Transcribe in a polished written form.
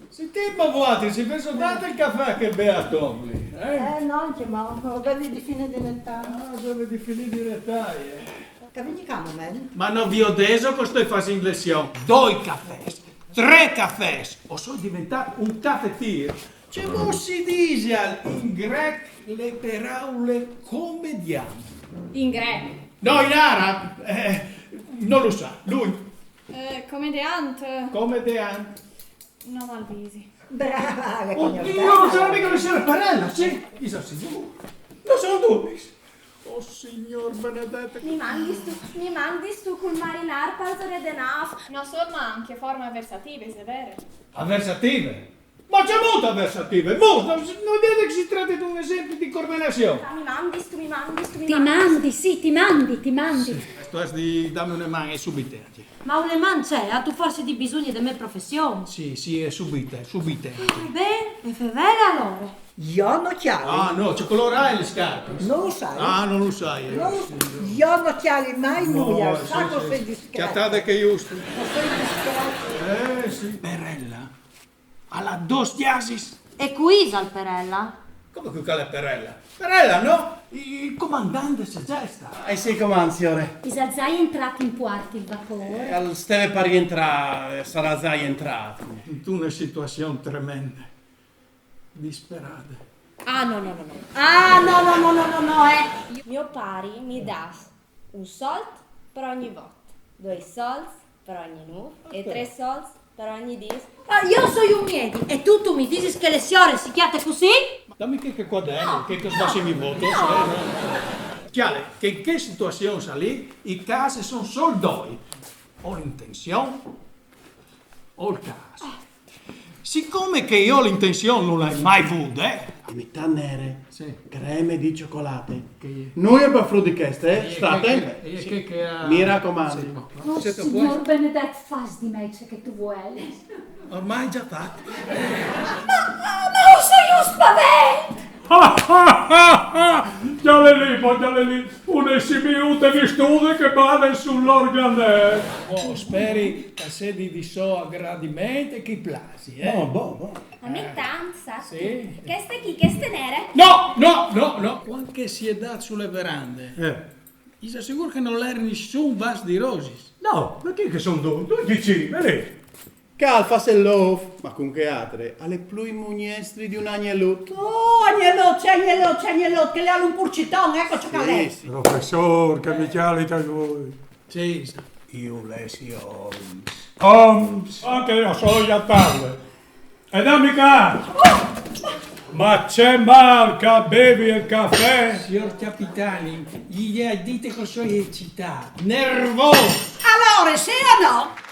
Sentiamo voi, ci penso date il caffè che beato lì, Non che ma quelli di fine di età. Ah, sono di fini di dettagli. Che vi diciamo, men? Ma non vi ho detto che sto facendo lezione. 2 caffè, 3 caffè. O sono diventato un caffettiere. C'è come si dice in greco le parole commediane. In greco. No, in arabo. Non lo sa. Lui, Comediante. commediante. Non Alvisi. Brava, che Oddio, non sono mica le signore Parella, sì? Io sono sicuro. Non sono dubbi. Oh, signor Benedetto. Mi mandi stu col marinar panzere de naf. Non solo ma anche forme avversative, severe. Avversative? Ma c'è molto avversative, molto! Non dite che si tratta di un esempio di correlazione. Mi mandi stu. Ti mandi. Sto di dammi una mano e subite. Ma un man c'è, tu forse di bisogno della mia professione. Sì, è subite. Bene, e fai bene allora. Io non chiaro. Ah, no, c'è colorai le scarpe. Non lo sai. Ah, non lo sai. Io non chiaro mai nulla. Sa che sei discreto. Chiatate che giusto. Ma sei discreto. Sì. Perella? Alla dos diasis? E qui Salperella? Come che cala Perella? Perella, no? Il comandante c'è già sta. Sì, comando, signore. I salzai entrati in quarto il vapore. Steve per rientrare, sarà già entrato. In una situazione tremenda. Disperata. No, no. Mio pari mi dà un soldo per ogni volta, 2 soldi per ogni nu e 3 soldi per ogni dis. Ma io sono un miedi e tu mi dici che le signore si chiate così? Dammi che quaderno, che cosa mi voto. Chiaro, che in che situazione sa lì, i casi sono solo 2. O l'intenzione o il caso. Siccome che io l'intenzione non l'hai mai avuta, A metà nere, Sì. creme di cioccolate. Che- Noi abbiamo frutti queste, state? che ha... Mi raccomando. Oh, signor Benedetto, fas di me ciò che tu vuoi. Ormai già fatto. Ma sei un spavento! Già lì, un'essi minuti di studio che vale sull'organello. Oh, speri che se di so a gradimento e che plasi, Boh. A metà, sa? Sì. Queste nere? No. Qualche si è dato sulle verande. Io sono sicuro che non l'era nessun vas di rosis. No, perché che sono 2 dici, vedi? Calfa se lo, ma con che altre? Alle plui mugnestri di un agnello. Oh, agnello, che le ha un purcitone, ecco ciò che lei. Sì. Professor, che mi chiali da voi. Sì. Io lesio. Anche io sono gli tarde. E dammi caso. Ma c'è marca, bevi il caffè? Signor Capitani, gli dite che sono eccitato, nervoso. Allora, sì o no?